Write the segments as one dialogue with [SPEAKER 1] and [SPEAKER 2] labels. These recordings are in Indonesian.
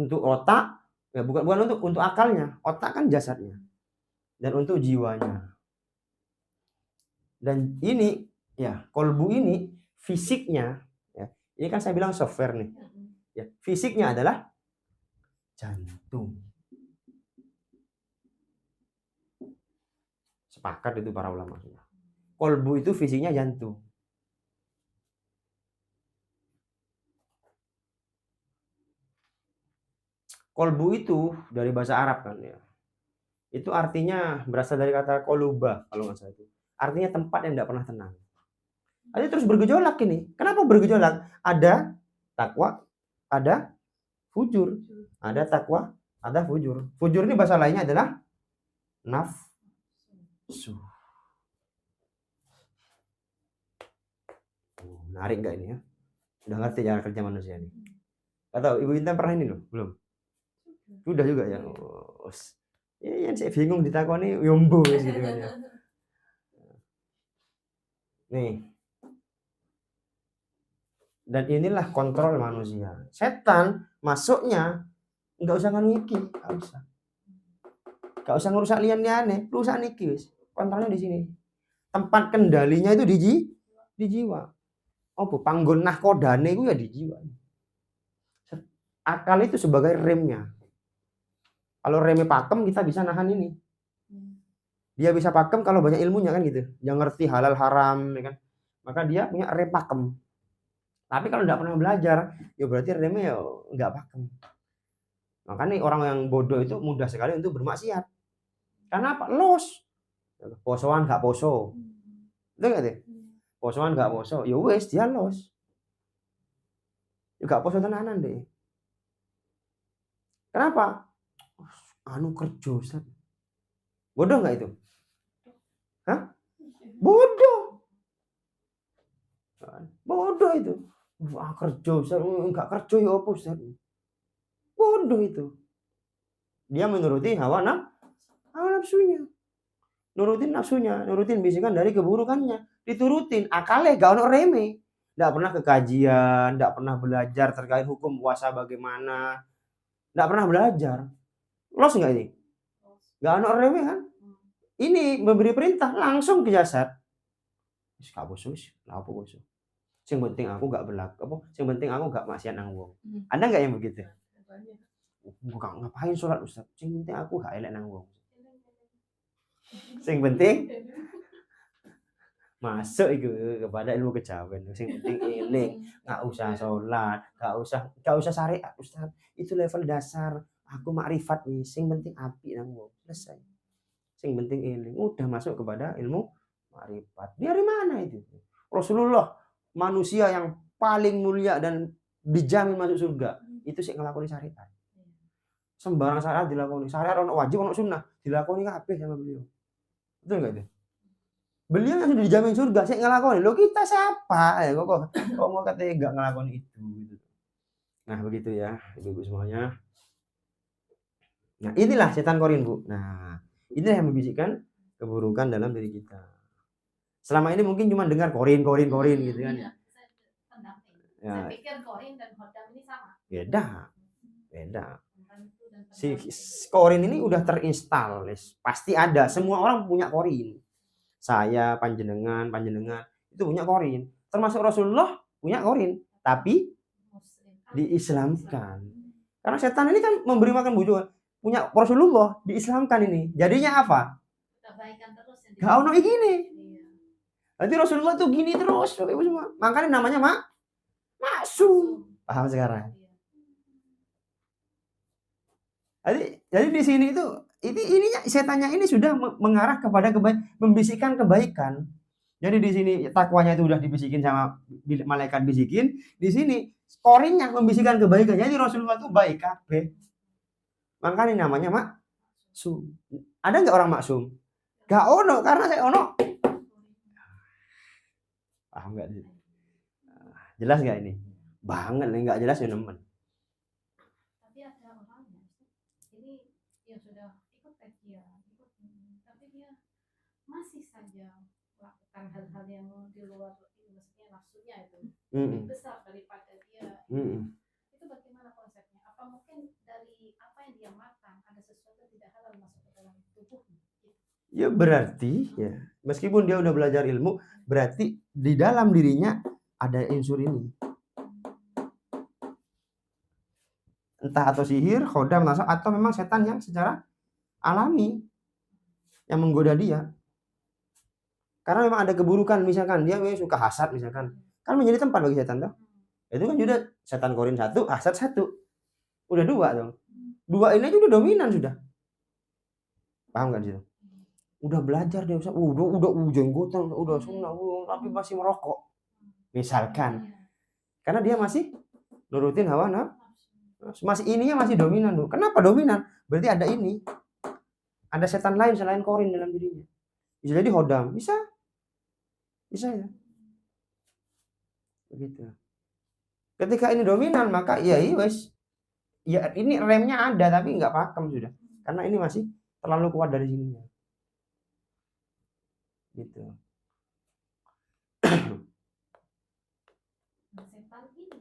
[SPEAKER 1] untuk otak, ya bukan untuk akalnya. Otak kan jasadnya. Dan untuk jiwanya. Dan ini ya, kolbu ini fisiknya ya. Ini kan saya bilang software nih. Ya, fisiknya adalah jantung. Sepakat itu para ulama. Kolbu itu fisiknya jantung. Kolbu itu dari bahasa Arab kan ya. Itu artinya berasal dari kata koluba kalau nggak salah itu. Artinya tempat yang tidak pernah tenang. Jadi terus bergejolak ini. Kenapa bergejolak? Ada takwa, ada fujur. Ada takwa, ada fujur. Fujur ini bahasa lainnya adalah nafsu. Menarik nggak ini ya? Udah ngerti cara kerja manusia ini? Atau Ibu Intan pernah ini loh? Belum? Sudah juga ya. Oh, ya yang saya bingung ditakoni yombo gitu kan ya. Nih. Dan inilah kontrol manusia. Setan masuknya nggak usah niki, nggak usah. Nggak usah ngurusak lian-liane, rusak niki wis. Kontrolnya di sini. Tempat kendalinya itu di jiwa. Apa panggon nahkodane itu ya di jiwa. Akal itu sebagai remnya. Kalau remnya pakem kita bisa nahan ini. Dia bisa pakem kalau banyak ilmunya kan gitu. Yang ngerti halal haram ya kan. Maka dia punya rem pakem. Tapi kalau nggak pernah belajar, ya berarti remnya ya nggak pakem. Makanya orang yang bodoh itu mudah sekali untuk bermaksiat. Karena apa? Los. Posoan nggak poso. Itu nggak deh? Posoan nggak poso. Ya wes dia los. Ya nggak poso tenanan deh. Kenapa? Anu kerja Ustaz. Bodoh nggak itu? Hah? Bodoh. Bodoh itu. Wah kerja Ustaz. Nggak kerja ya apa Ustaz? Bodoh itu. Dia menuruti hawa nafsunya. Nurutin nafsunya, nurutin bisikan dari keburukannya. Diturutin, akalnya gak ono reme. Nggak pernah ke kajian, nggak pernah belajar terkait hukum puasa bagaimana. Nggak pernah belajar. Los nggak ini? Nggak ono reme kan? Ini memberi perintah langsung ke jasad. Wis gak boso wis, lha apa boso. Sing penting aku gak berlaku apa? Sing penting aku gak maksiat nang wong. Ada nggak yang begitu? Enggak ngapain sholat Ustaz. Sing penting aku gak elek nang wong. Sing penting masuk itu kepada ilmu kejawen. Sing penting eling, nggak usah sholat, nggak usah syariat Ustaz. Itu level dasar. Aku makrifat nih. Sing penting api nang wong. Selesai. Sing penting eling. Udah masuk kepada ilmu makrifat. Dari mana itu? Rasulullah manusia yang paling mulia dan dijamin masuk surga. Itu sih ngelakoni syariat. Sembarang syariat dilakoni. Syariat ono wajib ono sunnah dilakoni kabeh sama beliau. Betul enggak itu? Beliau yang sudah dijamin surga, saya ngelakoni. Lo kita siapa? Ya kok mau katanya enggak ngelakoni itu gitu. Nah, begitu ya, Ibu-ibu semuanya. Nah, inilah setan korin, Bu. Nah, inilah yang membisikkan keburukan dalam diri kita. Selama ini mungkin cuma dengar korin gitu kan. Ya. Saya pikir korin dan hodam ini sama. Beda. Si korin ini udah terinstal, pasti ada. Semua orang punya korin. Saya, panjenengan itu punya korin. Termasuk Rasulullah punya korin, tapi diislamkan. Karena setan ini kan memberi makan bujuan. Punya Rasulullah diislamkan ini. Jadinya apa? Gak ono gini. Nanti Rasulullah tuh gini terus, Ibu semua. Makanya namanya maksum. Paham sekarang? Jadi di sini itu ininya setannya ini sudah mengarah kepada membisikkan kebaikan. Jadi di sini takwanya itu udah dibisikin sama malaikat bisikin, di sini korinnya membisikkan kebaikan. Jadi Rasulullah itu baik kabeh. Makanya namanya maksum. Ada nggak orang maksum? Gak ono, karena saya ono. Paham nggak? Jelas nggak ini? Banget nih, nggak jelas ya teman.
[SPEAKER 2] Tapi ada orangnya, ini yang sudah ikut kajian, tapi dia masih saja melakukan hal-hal yang di luar maksudnya nafsunya itu lebih besar daripada dia. Itu bagaimana konsepnya? Apa mungkin dari dari apa yang dia makan ada sesuatu tidak halal masuk ke dalam tubuhnya.
[SPEAKER 1] Ya berarti ya meskipun dia udah belajar ilmu, berarti di dalam dirinya ada unsur ini. Entah atau sihir, khodam, nasab, atau memang setan yang secara alami yang menggoda dia. Karena memang ada keburukan, misalkan dia suka hasad misalkan, kan menjadi tempat bagi setan tuh. Itu kan juga setan korin 1, hasad 1. Udah 2 dong. 2 ini aja udah dominan sudah. Paham gak sih? Udah belajar dia udah jenggotan, udah sunnah, tapi masih merokok. Misalkan. Karena dia masih nurutin hawa nafsu. Masih ininya masih dominan tuh. Kenapa dominan? Berarti ada ini. Ada setan lain selain korin dalam dirinya. Bisa jadi hodam, bisa ya. Begitu. Ketika ini dominan maka ya wes. Ya ini remnya ada tapi nggak pakem sudah. Karena ini masih terlalu kuat dari sininya. Gitu.
[SPEAKER 2] Nah, setan ini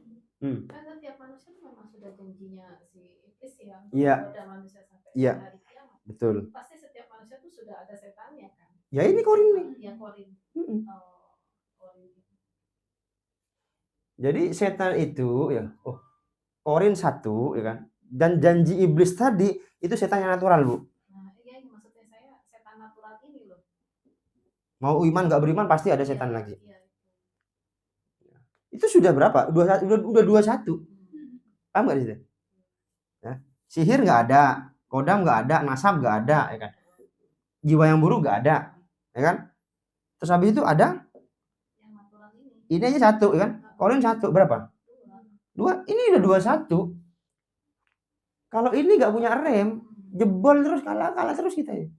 [SPEAKER 2] kan setiap manusia memang sudah janjinya si iblis ya untuk menggoda manusia sampai hari kiamat.
[SPEAKER 1] Betul.
[SPEAKER 2] Pasti setiap manusia tuh sudah ada setannya kan.
[SPEAKER 1] Ya ini korin nih.
[SPEAKER 2] Ya korin. Korin.
[SPEAKER 1] Jadi setan itu ya, korin 1 ya kan. Dan janji iblis tadi itu setan yang natural, Bu.
[SPEAKER 2] Nah, iya maksudnya saya setan natural ini loh.
[SPEAKER 1] Mau iman nggak beriman pasti ada setan lagi. Itu sudah berapa? Udah 21. Paham nggak sih? Ya. Sihir nggak ada, kodam nggak ada, nasab nggak ada, ya kan? Jiwa yang buruk nggak ada, ya kan? Terus habis itu ada
[SPEAKER 2] yang natural
[SPEAKER 1] ini aja 1, ya kan? Korin 1 berapa? 2. Ini udah 21. Kalau ini nggak punya rem, jebol terus kalah terus kita ya.